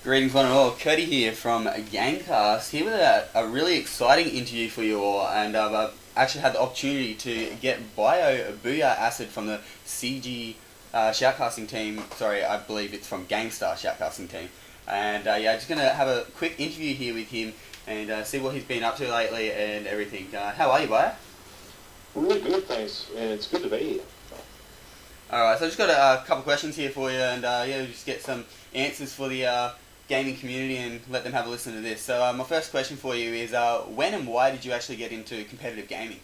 Greetings one and all, Cody here from GameCAST, here with a really exciting interview for you all, and I've actually had the opportunity to get Bioacidproductions from the CG shoutcasting team, sorry, I believe it's from GameStar shoutcasting team, and just going to have a quick interview here with him and see what he's been up to lately and everything. How are you, Bio? Really good, thanks, and it's good to be here. Alright, so I've just got a couple questions here for you, and we'll just get some answers for the gaming community and let them have a listen to this. So my first question for you is, when and why did you actually get into competitive gaming?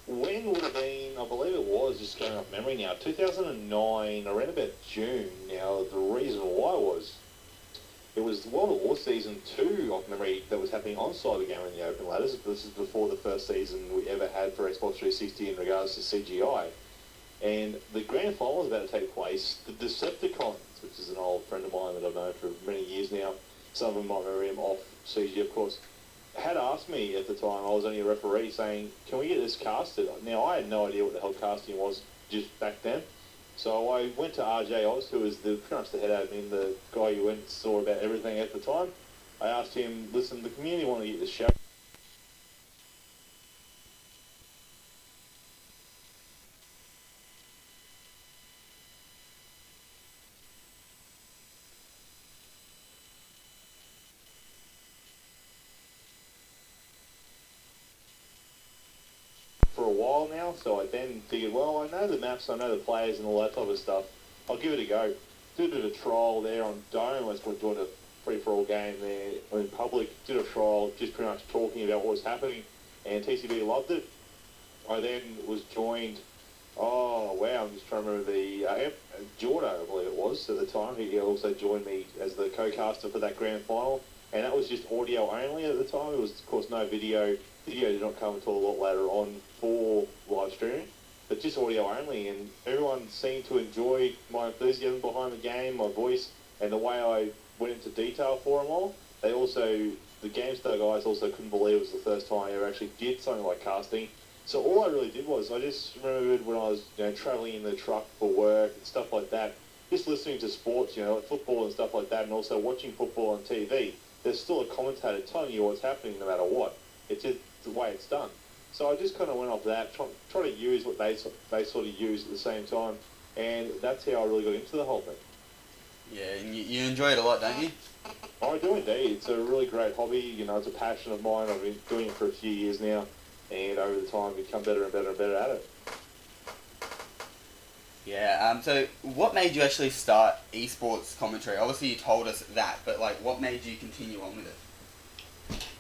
When would have been, I believe it was, just going off memory now, 2009, around about June. Now, the reason why it was World of War Season 2, off memory, that was happening on Cybergamer in the open ladders. This is before the first season we ever had for Xbox 360 in regards to CGI. And the grand final was about to take place. The Decepticons, which is an old friend of mine that I've known for many years now, some of them might remember him off CG, of course, had asked me at the time, I was only a referee, saying, can we get this casted? Now, I had no idea what the hell casting was just back then. So I went to RJ Oz, who was pretty much the head admin, the guy who went and saw about everything at the time. I asked him, listen, the community want to get this show. For a while now, so I then figured, well, I know the maps, I know the players and all that type of stuff. I'll give it a go. Did a bit of a trial there on Dome. I was doing a free-for-all game there in public. Did a trial, just pretty much talking about what was happening, and TCB loved it. I then was joined, oh wow, I'm just trying to remember the, Jordo, I believe it was, at the time. He also joined me as the co-caster for that grand final, and that was just audio only at the time. It was, of course, no video. Video did not come until a lot later on for live streaming, but just audio only, and everyone seemed to enjoy my enthusiasm behind the game, my voice, and the way I went into detail for them all. They also, the GameStar guys also couldn't believe it was the first time I ever actually did something like casting. So all I really did was, I just remembered when I was, travelling in the truck for work and stuff like that, just listening to sports, like football and stuff like that, and also watching football on TV. There's still a commentator telling you what's happening no matter what. It's just the way it's done. So I just kind of went off that, try to use what they sort of use at the same time, and that's how I really got into the whole thing. Yeah, and you enjoy it a lot, don't you? I do indeed. It's a really great hobby. It's a passion of mine. I've been doing it for a few years now, and over the time, become better and better and better at it. Yeah, so what made you actually start esports commentary? Obviously you told us that, but what made you continue on with it?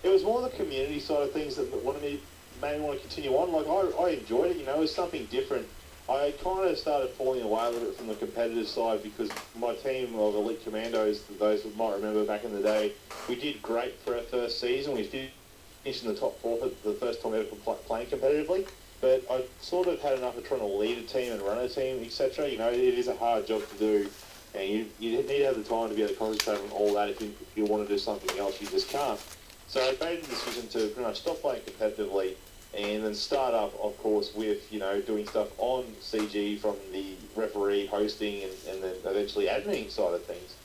It was more the community side of things that made me want to continue on. I enjoyed it, it was something different. I kind of started falling away a little bit from the competitive side because my team of Elite Commandos, those who might remember back in the day, we did great for our first season. We finished in the top 4 for the first time ever playing competitively. But I sort of had enough of trying to lead a team and run a team, etc. It is a hard job to do, and you need to have the time to be able to concentrate on all that. If you want to do something else, you just can't. So I made the decision to pretty much stop playing competitively and then start up, of course, with, doing stuff on CG from the referee hosting and then eventually admin side of things.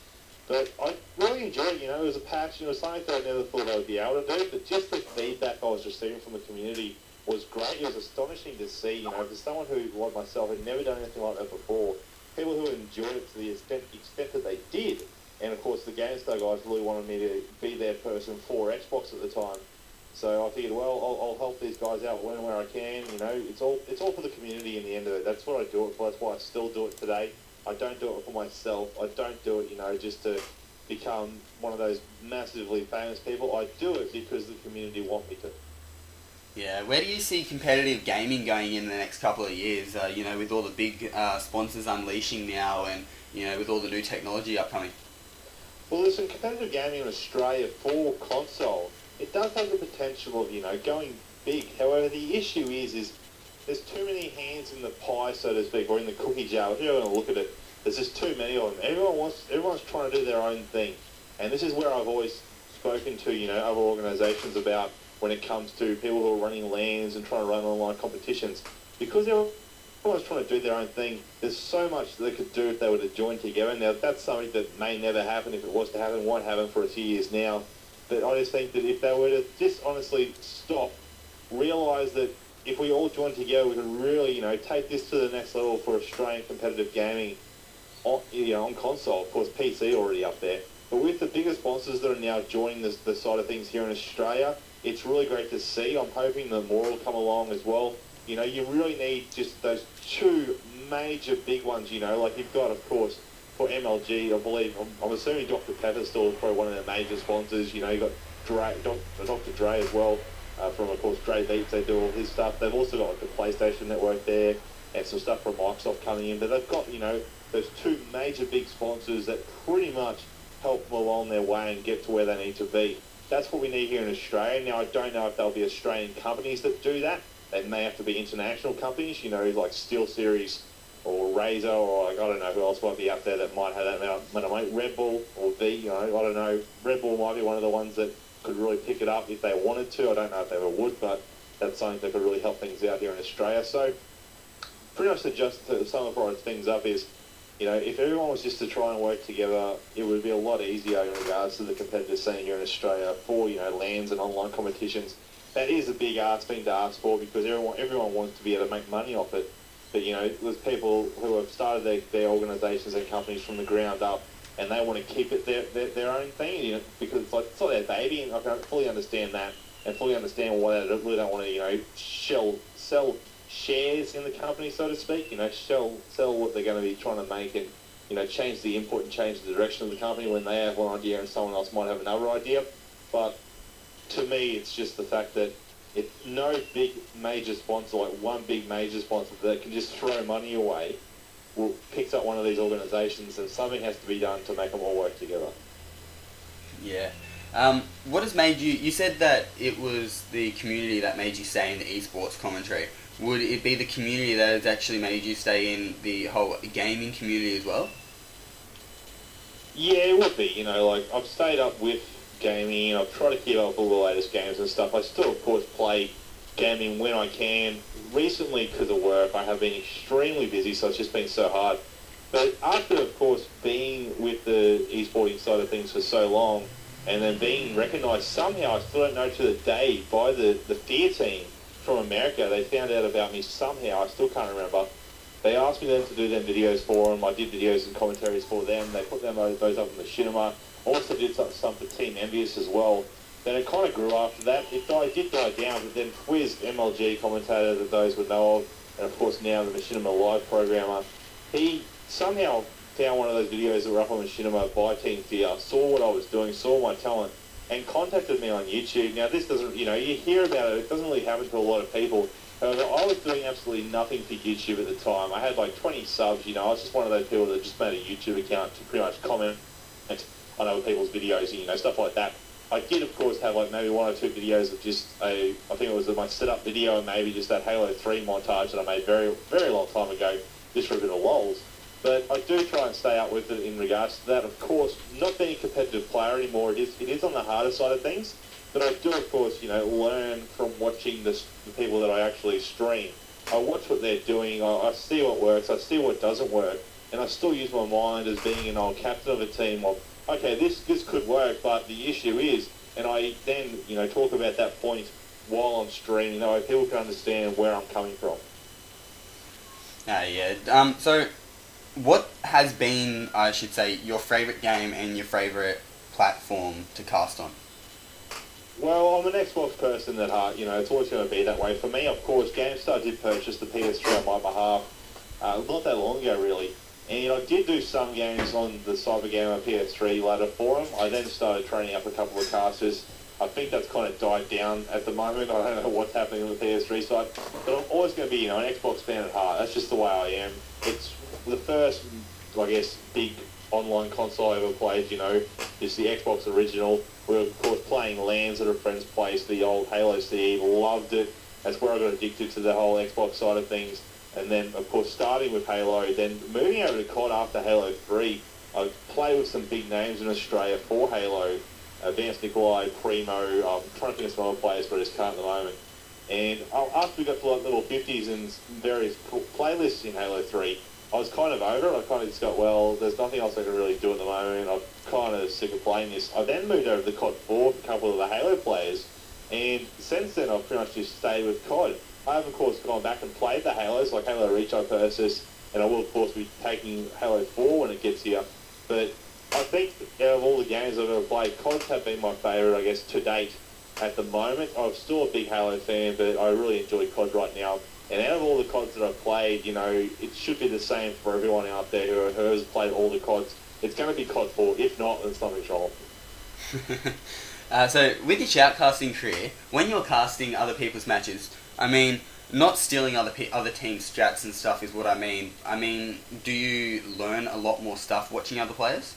But I really enjoyed it, it was a passion. It was something that I never thought I would be able to do, but just the feedback I was receiving from the community was great. It was astonishing to see, for someone who, like myself, had never done anything like that before, people who enjoyed it to the extent that they did. And of course, the GameStar guys really wanted me to be their person for Xbox at the time. So I figured, well, I'll help these guys out when and where I can. It's all for the community in the end of it. That's what I do it for. That's why I still do it today. I don't do it for myself. I don't do it, just to become one of those massively famous people. I do it because the community want me to. Yeah, where do you see competitive gaming going in the next couple of years, with all the big sponsors unleashing now and, with all the new technology upcoming? Well, listen, competitive gaming in Australia for console, it does have the potential of, going big. However, the issue is there's too many hands in the pie, so to speak, or in the cookie jar. If you're going to look at it, there's just too many of them. Everyone's trying to do their own thing. And this is where I've always spoken to, other organisations about when it comes to people who are running LANs and trying to run online competitions. Because everyone's trying to do their own thing. There's so much they could do if they were to join together. Now, that's something that may never happen. If it was to happen, won't happen for a few years now. But I just think that if they were to just honestly stop, realise that if we all join together, we can really, take this to the next level for Australian competitive gaming on console. Of course, PC already up there. But with the bigger sponsors that are now joining the side of things here in Australia, it's really great to see. I'm hoping that more will come along as well. You really need just those two major big ones, like you've got, of course, for MLG, I believe, I'm assuming Dr. Pepper's still probably one of their major sponsors. You've got Dr. Dre as well, from, of course, Dre Beats. They do all his stuff. They've also got the PlayStation Network there and some stuff from Microsoft coming in. But they've got, those two major big sponsors that pretty much help them along their way and get to where they need to be. That's what we need here in Australia. Now, I don't know if there'll be Australian companies that do that. They may have to be international companies, like SteelSeries or Razer, or I don't know who else might be out there that might have that. Red Bull or V, I don't know. Red Bull might be one of the ones that could really pick it up if they wanted to. I don't know if they ever would, but that's something that could really help things out here in Australia. So pretty much to summarize things up is, if everyone was just to try and work together, it would be a lot easier in regards to the competitive scene here in Australia for, LANs and online competitions. That is a big thing to ask for because everyone wants to be able to make money off it. But, there's people who have started their organisations and companies from the ground up and they want to keep it their own thing, because it's not their baby, and I can fully understand that and fully understand why they really don't want to, sell shares in the company, so to speak, sell what they're going to be trying to make and, change the input and change the direction of the company when they have one idea and someone else might have another idea. But to me, it's just the fact that if no big major sponsor, like one big major sponsor that can just throw money away, picks up one of these organisations, and something has to be done to make them all work together. Yeah. What has made you said that it was the community that made you stay in the esports commentary. Would it be the community that has actually made you stay in the whole gaming community as well? Yeah, it would be. I've stayed up with gaming. I've tried to keep up with all the latest games and stuff. I still, of course, play gaming when I can. Recently, because of work, I have been extremely busy, so it's just been so hard. But after, of course, being with the esporting side of things for so long, and then being recognised somehow, I still don't know to the day, by the Fear team from America. They found out about me somehow. I still can't remember. They asked me then to do them videos for them. I did videos and commentaries for them. They put those up in the cinema. Also did some for Team Envious as well. Then it kind of grew after that. It did die down, but then Quiz, MLG commentator that those would know of, and of course now the Machinima Live programmer, he somehow found one of those videos that were up on Machinima by Team Fear, saw what I was doing, saw my talent, and contacted me on YouTube. Now this doesn't, you hear about it, it doesn't really happen to a lot of people. However, I was doing absolutely nothing for YouTube at the time. I had like 20 subs, I was just one of those people that just made a YouTube account to pretty much comment on other people's videos, stuff like that. I did, of course, have like maybe one or two videos of just I think it was my setup video and maybe just that Halo 3 montage that I made very, very long time ago, just for a bit of lols. But I do try and stay up with it in regards to that. Of course, not being a competitive player anymore, it is on the harder side of things. But I do, of course, learn from watching the people that I actually stream. I watch what they're doing, I see what works, I see what doesn't work, and I still use my mind as being an old captain of a team of, okay, this could work, but the issue is, and I then, talk about that point while I'm streaming, that way people can understand where I'm coming from. Yeah. So, what has been, I should say, your favourite game and your favourite platform to cast on? Well, I'm an Xbox person at heart, it's always going to be that way. For me, of course, GameCAST did purchase the PS3 on my behalf, not that long ago, really. And I did do some games on the Cybergamer PS3 ladder for them. I then started training up a couple of casters. I think that's kind of died down at the moment. I don't know what's happening on the PS3 side. But I'm always going to be, an Xbox fan at heart. That's just the way I am. It's the first, I guess, big online console I ever played, is the Xbox original. We were, of course, playing LANs at a friend's place, the old Halo CD. Loved it. That's where I got addicted to the whole Xbox side of things. And then, of course, starting with Halo, then moving over to COD after Halo 3, I played with some big names in Australia for Halo. Vance Nikolai, Primo, I'm trying to think of some other players, but I just can't at the moment. And after we got to like level 50s and various playlists in Halo 3, I was kind of over it. I kind of just got, well, there's nothing else I can really do at the moment. I'm kind of sick of playing this. I then moved over to COD 4 with a couple of the Halo players, and since then I've pretty much just stayed with COD. I have, of course, gone back and played the Halos, like Halo Reach, Versus, and I will, of course, be taking Halo 4 when it gets here. But I think out of all the games I've ever played, CODs have been my favourite, I guess, to date at the moment. I'm still a big Halo fan, but I really enjoy COD right now. And out of all the CODs that I've played, you know, it should be the same for everyone out there who has played all the CODs. It's going to be COD 4. If not, then something's wrong. So, with your shoutcasting career, when you're casting other people's matches, I mean, not stealing other teams' strats and stuff is what I mean. I mean, do you learn a lot more stuff watching other players?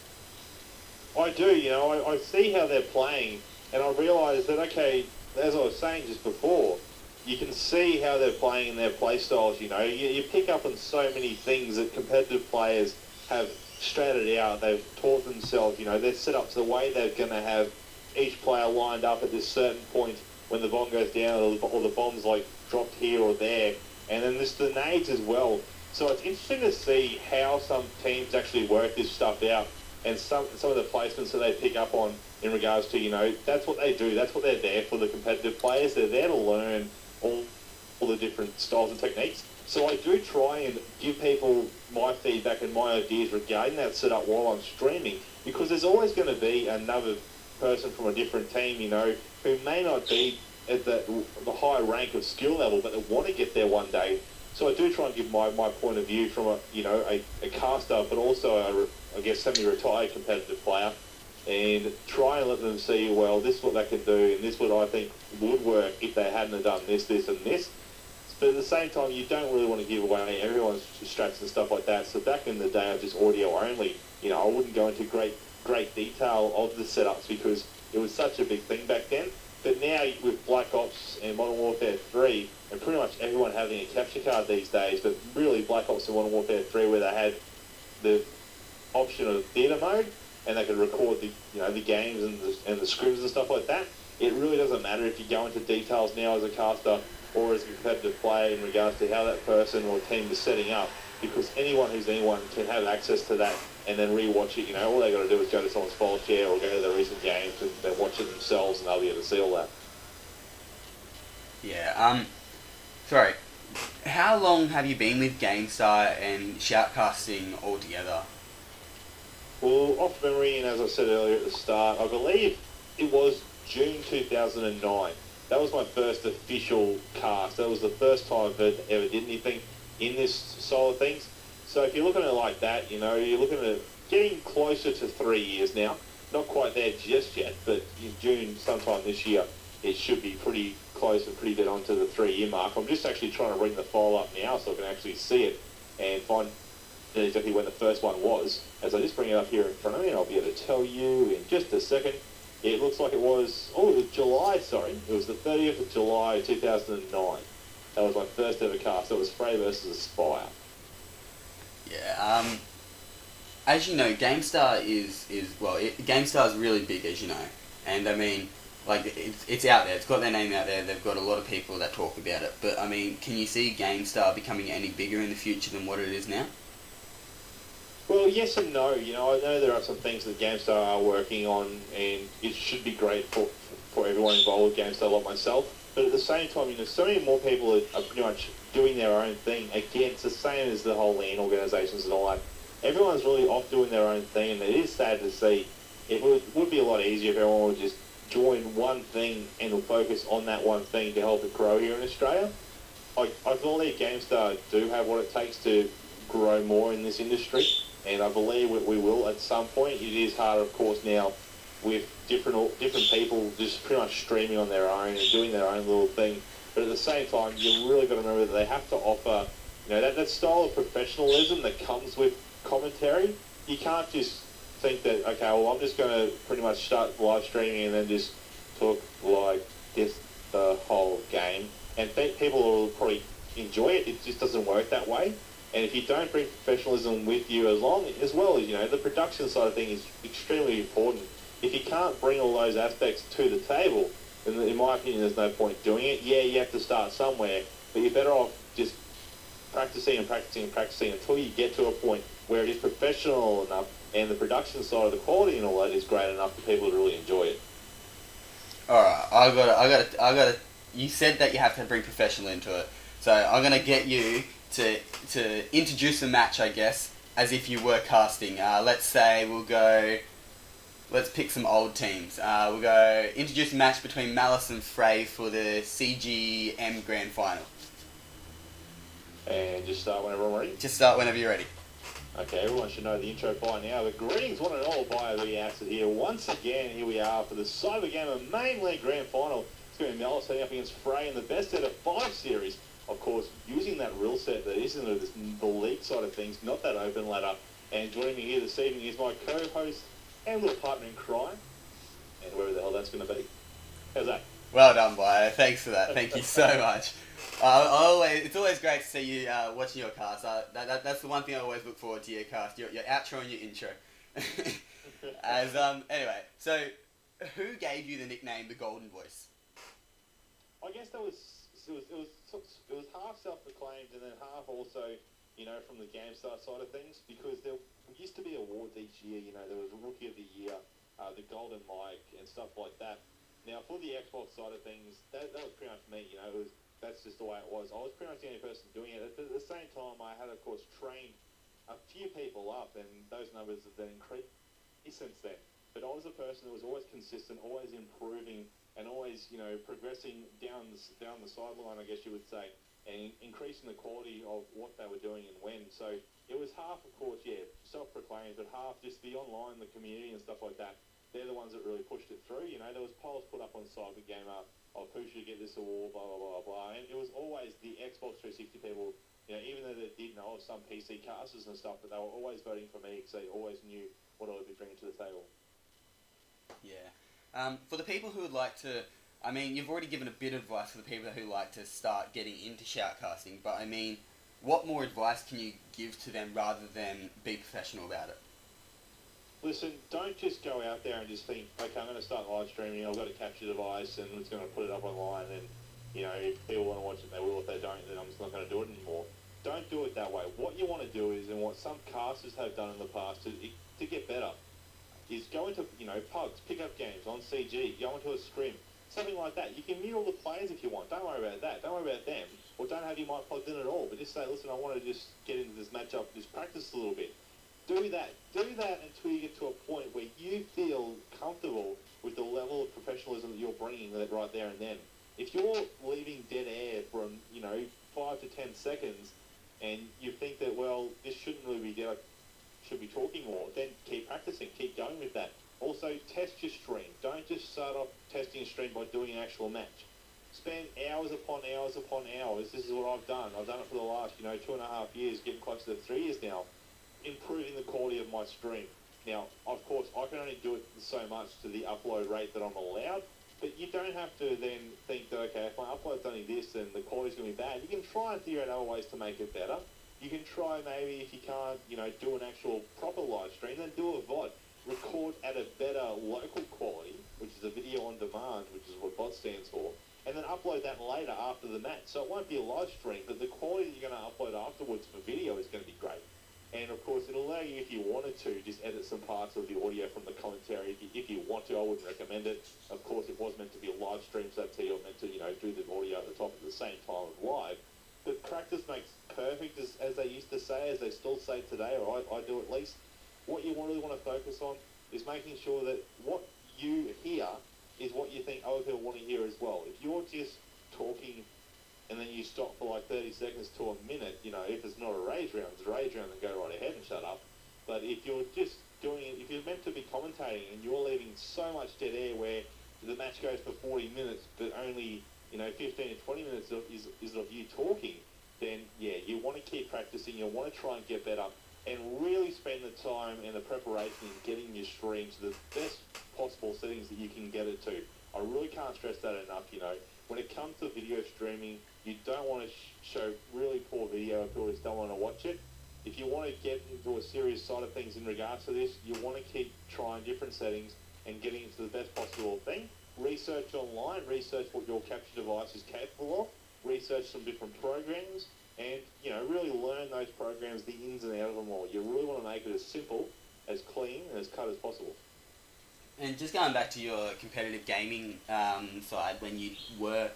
I do, you know, I see how they're playing, and I realise that, okay, as I was saying just before, you can see how they're playing in their play styles, you know. You pick up on so many things that competitive players have stratted out. They've taught themselves, you know, their setups, the way they're going to have each player lined up at this certain point when the bomb goes down or the bomb's like dropped here or there. And then there's the nades as well. So it's interesting to see how some teams actually work this stuff out and some of the placements that they pick up on in regards to, you know, that's what they do. That's what they're there for, the competitive players. They're there to learn all the different styles and techniques. So I do try and give people my feedback and my ideas regarding that setup while I'm streaming, because there's always going to be another person from a different team, you know, who may not be at the high rank of skill level, but they want to get there one day. So I do try and give my point of view from a caster, but also I guess semi-retired competitive player, and try and let them see, well, this is what they could do, and this is what I think would work if they hadn't done this, this, and this. But at the same time, you don't really want to give away everyone's strats and stuff like that. So back in the day of just audio only, you know, I wouldn't go into great detail of the setups because it was such a big thing back then. But now with Black Ops and Modern Warfare 3, and pretty much everyone having a capture card these days, but really Black Ops and Modern Warfare 3 where they had the option of theatre mode, and they could record the games and the scrims and stuff like that. It really doesn't matter if you go into details now as a caster or as a competitive player in regards to how that person or team is setting up, because anyone who's anyone can have access to that and then re-watch it. You know, all they got to do is go to someone's file share or go to their recent games and then watch it themselves, and they'll be able to see all that. Yeah. Sorry. How long have you been with GameStar and shoutcasting altogether? Well, off memory, and as I said earlier at the start, I believe it was June 2009. That was my first official cast. That was the first time I've ever did anything in this side of things. So if you're looking at it like that, you know, you're looking at getting closer to 3 years now. Not quite there just yet, but in June sometime this year, it should be pretty close and pretty dead on to the 3-year mark. I'm just actually trying to bring the file up now so I can actually see it and find exactly when the first one was. As I just bring it up here in front of me, and I'll be able to tell you in just a second. It looks like it was July, sorry. It was the 30th of July 2009. That was my first ever cast. That was Frey versus Aspire. Yeah, as you know, GameStar GameStar is really big, as you know. And I mean, like, it's out there. It's got their name out there. They've got a lot of people that talk about it. But I mean, can you see GameStar becoming any bigger in the future than what it is now? Well, yes and no. You know, I know there are some things that GameStar are working on, and it should be great for everyone involved with GameStar, like myself. But at the same time, you know, so many more people are pretty much doing their own thing. Again, it's the same as the whole LAN organisations and all that. Everyone's really off doing their own thing, and it is sad to see. It would be a lot easier if everyone would just join one thing and focus on that one thing to help it grow here in Australia. I believe GameStar do have what it takes to grow more in this industry, and I believe we will at some point. It is harder, of course, now with different people just pretty much streaming on their own and doing their own little thing. But at the same time, you really got to remember that they have to offer, you know, that style of professionalism that comes with commentary. You can't just think that, okay, well, I'm just going to pretty much start live streaming and then just talk like this the whole game. And people will probably enjoy it. It just doesn't work that way. And if you don't bring professionalism with you as well as, you know, the production side of things is extremely important. If you can't bring all those aspects to the table, And in my opinion, there's no point doing it. Yeah, you have to start somewhere, but you're better off just practicing and practicing and practicing until you get to a point where it is professional enough and the production side of the quality and all that is great enough for people to really enjoy it. Alright, I gotta. You said that you have to bring professional into it, so I'm gonna get you to introduce a match, I guess, as if you were casting. Let's say let's pick some old teams. We'll go introduce a match between Malice and Frey for the CGM Grand Final. And just start whenever I'm ready. Just start whenever you're ready. Okay, everyone should know the intro by now, but greetings one and all, Bioacidproductions here. Once again, here we are for the Cyber Gamer Main League Grand Final. It's going to be Malice heading up against Frey in the best out of 5 series. Of course, using that rule set that isn't the league side of things, not that open ladder. And joining me here this evening is my co-host and little partner in crime, and whoever the hell that's going to be. How's that? Well done, Bio. Thanks for that. Thank you so much. It's always great to see you watching your cast. That's the one thing I always look forward to your cast. Your outro and your intro. Anyway, so who gave you the nickname the Golden Voice? I guess it was half self-proclaimed and then half also, from the GameCAST side of things, because there used to be awards each year. There was Rookie of the Year, the Golden Mic, and stuff like that. Now, for the Xbox side of things, that was pretty much me. That's just the way it was. I was pretty much the only person doing it. But at the same time, I had, of course, trained a few people up, and those numbers have then increased since then. But I was a person that was always consistent, always improving, and always, progressing down the sideline, I guess you would say, and increasing the quality of what they were doing and when. So it was half, of course, self-proclaimed, but half just the online, the community and stuff like that. They're the ones that really pushed it through. There was polls put up on Cyber Gamer of who should get this award, blah, blah, blah, blah. And it was always the Xbox 360 people, even though they did know of some PC casters and stuff, but they were always voting for me because they always knew what I would be bringing to the table. Yeah. For the people who would like to, you've already given a bit of advice for the people who like to start getting into shoutcasting, but what more advice can you give to them rather than be professional about it? Listen, don't just go out there and just think, okay, I'm going to start live streaming, I've got a capture device and it's going to put it up online and, if people want to watch it, they will. If they don't, then I'm just not going to do it anymore. Don't do it that way. What you want to do is, and what some casters have done in the past to get better, is go into, pugs, pick up games on CG, go into a scrim, something like that. You can mute all the players if you want. Don't worry about that. Don't worry about them. Or don't have your mic plugged in at all, but just say, listen, I want to just get into this matchup, just practice a little bit. Do that until you get to a point where you feel comfortable with the level of professionalism that you're bringing right there and then. If you're leaving dead air from, 5 to 10 seconds and you think that, well, this shouldn't really be there, should be talking more, then keep practicing, keep going with that. Also, test your stream. Don't just start off testing a stream by doing an actual match. Spend hours upon hours upon hours. This is what I've done. I've done it for the last, 2.5 years, getting close to 3 years now, improving the quality of my stream. Now, of course, I can only do it so much to the upload rate that I'm allowed, but you don't have to then think that, okay, if my upload's only this, then the quality's going to be bad. You can try and figure out other ways to make it better. You can try, maybe, if you can't, do an actual proper live stream, then do a VOD. Record at a better local quality, which is a video on demand, which is what VOD stands for, and then upload that later after the match. So it won't be a live stream, but the quality that you're going to upload afterwards for video is going to be great. And of course, it'll allow you, if you wanted to, just edit some parts of the audio from the commentary. If you want to, I wouldn't recommend it. Of course, it was meant to be a live stream, so that's how you're meant to, do the audio at the top at the same time as live. But practice makes perfect, as they used to say, as they still say today, or I do at least. What you really want to focus on is making sure that what you hear is what you think other people want to hear as well. If you're just talking and then you stop for like 30 seconds to a minute, if it's not a rage round, it's a rage round, then go right ahead and shut up. But if you're just doing it, if you're meant to be commentating and you're leaving so much dead air where the match goes for 40 minutes, but only, 15 to 20 minutes is of you talking, then yeah, you want to keep practicing, you want to try and get better, and really spend the time and the preparation in getting your stream to the best possible settings that you can get it to. I really can't stress that enough, When it comes to video streaming, you don't want to show really poor video if people just don't want to watch it. If you want to get into a serious side of things in regards to this, you want to keep trying different settings and getting into the best possible thing. research online, research what your capture device is capable of, research some different programs, and, you know, really learn those programs, the ins and outs of them all. You really want to make it as simple, as clean, and as cut as possible. And just going back to your competitive gaming side, when you were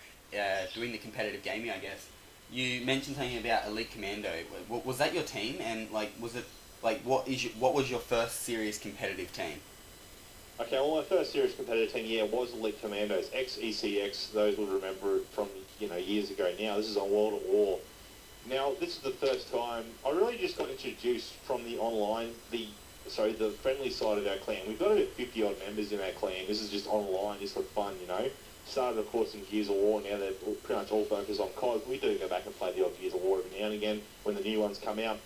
doing the competitive gaming, I guess, you mentioned something about Elite Commando. Was that your team? And like, was it like what was your first serious competitive team? Okay, well, my first serious competitive team, yeah, was Elite Commandos, ex-ECX. Those would remember it from, you know, years ago now. This is on World at War. Now, this is the first time I really just got introduced from the online, the friendly side of our clan. We've got about 50 odd members in our clan. This is just online, just for fun, you know. Started, of course, in Gears of War. Now they're pretty much all focused on COD. We do go back and play the odd Gears of War every now and again when the new ones come out.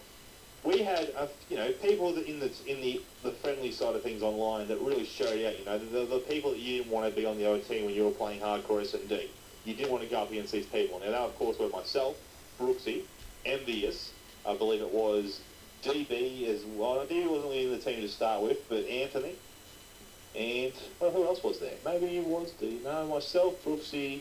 We had, you know, people that in the friendly side of things online that really showed out. You know, the people that you didn't want to be on the other team when you were playing hardcore S&D. You didn't want to go up against these people. Now, that, of course, were myself, Brooksy, Envious, I believe it was DB as well. DB wasn't really in the team to start with, but Anthony. And, well, who else was there? Maybe it was no, myself, Brooksy,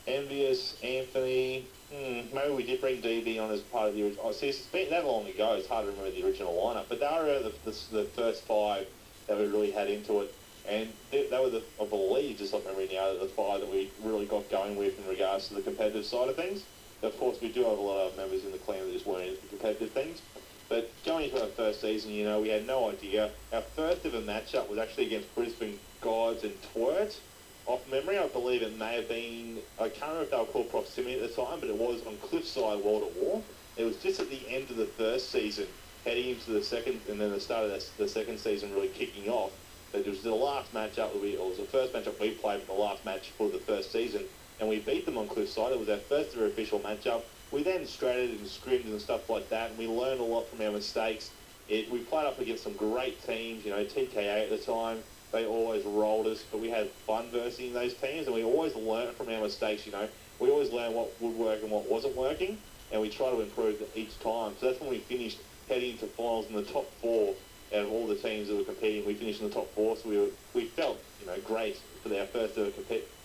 Envious, Anthony. Maybe we did bring DB on as part of the original. Oh, see, it's been that long ago, it's hard to remember the original lineup. But they were the first five that we really had into it. And they were, I believe, just like memory now, the five that we really got going with in regards to the competitive side of things. Of course, we do have a lot of members in the clan that just weren't into competitive things. But going into our first season, you know, we had no idea. Our first ever matchup was actually against Brisbane Gods and Twirt. Off memory, I believe it may have been, I can't remember if they were called Proximity at the time, but it was on Cliffside World at War. It was just at the end of the first season, heading into the second, and then the start of the second season really kicking off. But it was the last matchup, it was the first matchup we played, but the last match for the first season. And we beat them on Cliffside. It was our first ever official matchup. We then strated and scrimmed and stuff like that, and we learned a lot from our mistakes. We played up against some great teams, you know, TKA at the time. They always rolled us, but we had fun versing those teams, and we always learned from our mistakes, you know. We always learned what would work and what wasn't working, and we try to improve each time. So that's when we finished heading into finals in the top four out of all the teams that were competing. We finished in the top four, so we felt, you know, great for our first ever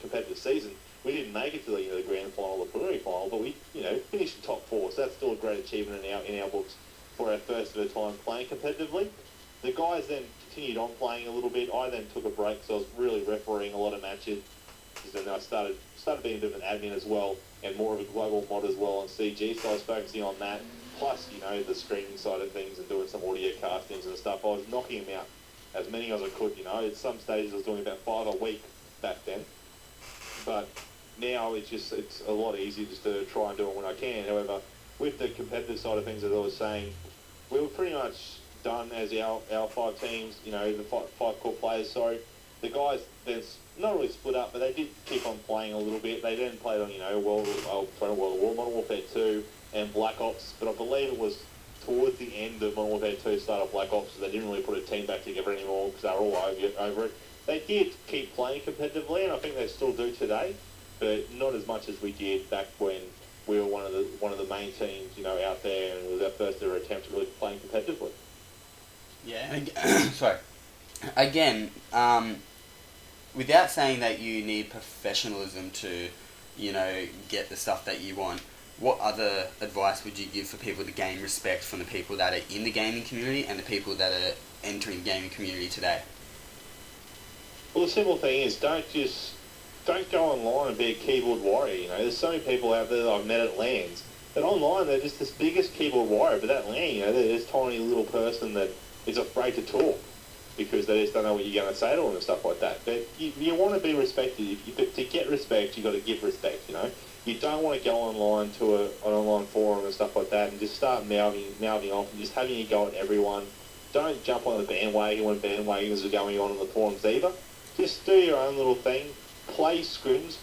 competitive season. We didn't make it to the, you know, the grand final or the preliminary final, but we, you know, finished in top four, so that's still a great achievement in our books for our first ever time playing competitively. The guys then continued on playing a little bit. I then took a break, so I was really refereeing a lot of matches. And then I started being a bit of an admin as well, and more of a global mod as well on CG, so I was focusing on that, plus, you know, the streaming side of things and doing some audio castings and stuff. I was knocking them out as many as I could, you know. At some stages I was doing about 5 a week back then. But now it's a lot easier just to try and do it when I can. However, with the competitive side of things, as I was saying, we were pretty much done as our 5 teams, you know, the five core players, sorry. The guys then not really split up, but they did keep on playing a little bit. They then played on, you know, World of War, Modern Warfare 2 and Black Ops, but I believe it was towards the end of Modern Warfare 2 started Black Ops, so they didn't really put a team back together anymore because they were all over it. They did keep playing competitively, and I think they still do today, but not as much as we did back when we were one of the main teams, you know, out there, and it was our first ever attempt at really playing competitively. Yeah, sorry. Again, without saying that you need professionalism to, you know, get the stuff that you want, what other advice would you give for people to gain respect from the people that are in the gaming community and the people that are entering the gaming community today? Well, the simple thing is don't go online and be a keyboard warrior, you know. There's so many people out there that I've met at LANs, but online they're just this biggest keyboard warrior, but that LAN, you know, they're this tiny little person that is afraid to talk because they just don't know what you're going to say to them and stuff like that. But you want to be respected. To get respect, you've got to give respect, you know. You don't want to go online to an online forum and stuff like that and just start mouthing off and just having a go at everyone. Don't jump on the bandwagon when bandwagons are going on the forums either. Just do your own little thing. Play scrims,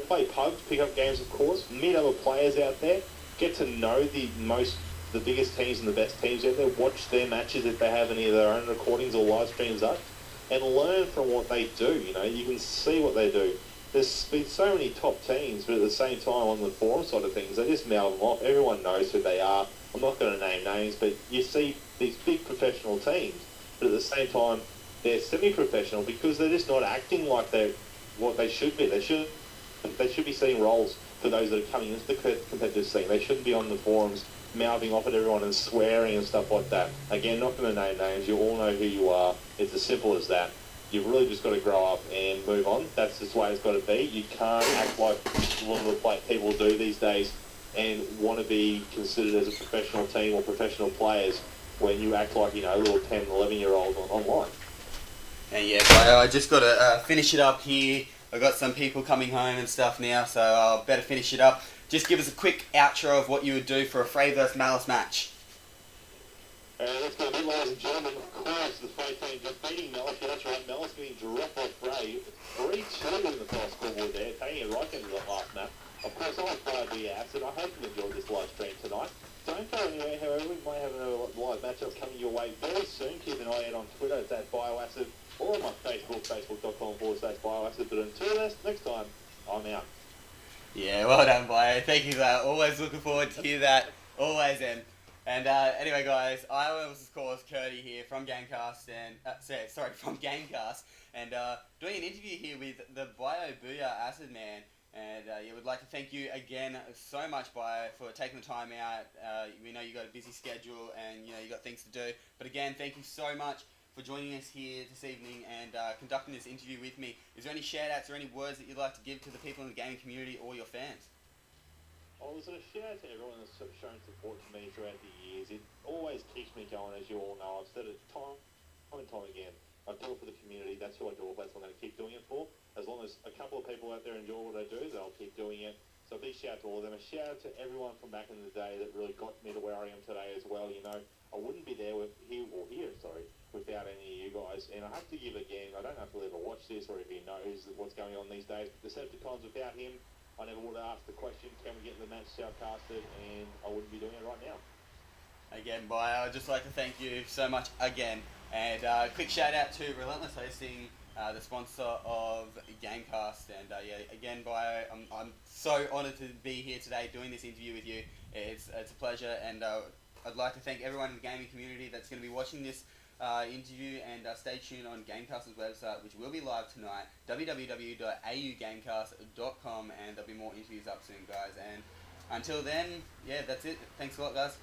play pugs, pick up games of course, meet other players out there, get to know the biggest teams and the best teams out there, watch their matches if they have any of their own recordings or live streams up, and learn from what they do, you know. You can see what they do. There's been so many top teams, but at the same time on the forum side of things, they just mouth them off. Everyone knows who they are. I'm not going to name names, but you see these big professional teams, but at the same time, they're semi-professional because they're just not acting like they're what they should be. They should be setting roles for those that are coming into the competitive scene. They shouldn't be on the forums mouthing off at everyone and swearing and stuff like that. Again, not going to name names. You all know who you are. It's as simple as that. You've really just got to grow up and move on. That's just the way it's got to be. You can't act like a lot of the people do these days and want to be considered as a professional team or professional players when you act like, a little 10, 11-year-old online. And yeah, Bio, I just got to finish it up here. I've got some people coming home and stuff now, so I'll better finish it up. Just give us a quick outro of what you would do for a Frey vs Malice match. Let's go, ladies and gentlemen. Of course, the Frey team just beating Malice. Yeah, that's right. Malice getting dropped by Frey. 3-2 in the first scoreboard there, taking it right into the last map. Of course, I'm Bioacidproductions. I hope you enjoyed this live stream tonight. Don't go anywhere, however, we might have another live matchup coming your way very soon. Keep an eye out on Twitter, it's at Bioacid, or on my Facebook, facebook.com/Bioacid. But until next time, I'm out. Yeah, well done, Bio. Thank you for that. Always looking forward to hear that. Always in. And anyway, guys, I was, of course, Curdy here from GameCAST, and from GameCAST, and doing an interview here with the BooYa Acid Man. And would like to thank you again so much, Bio, for taking the time out. We know you got a busy schedule and you got things to do. But again, thank you so much for joining us here this evening and conducting this interview with me. Is there any shout-outs or any words that you'd like to give to the people in the gaming community or your fans? I was going to shout out to everyone that's shown support to me throughout the years. It always keeps me going, as you all know. I've said it time and time again. I do it for the community. That's who I do it. That's what I'm going to keep doing it for. As long as a couple of people out there enjoy what I do, they'll keep doing it. So a big shout out to all of them. A shout out to everyone from back in the day that really got me to where I am today as well. I wouldn't be there without any of you guys. And I have to give again, I don't know if he'll ever watch this or if he knows what's going on these days. The Decepticons, without him, I never would have asked the question, can we get the match shoutcasted? And I wouldn't be doing it right now. Again, Bio, I'd just like to thank you so much again. And quick shout out to Relentless Hosting, the sponsor of GameCAST. And again, Bio, I'm so honoured to be here today doing this interview with you. It's a pleasure, and I'd like to thank everyone in the gaming community that's going to be watching this interview, and stay tuned on GameCast's website, which will be live tonight, www.augamecast.com, and there'll be more interviews up soon, guys. And until then, that's it. Thanks a lot, guys.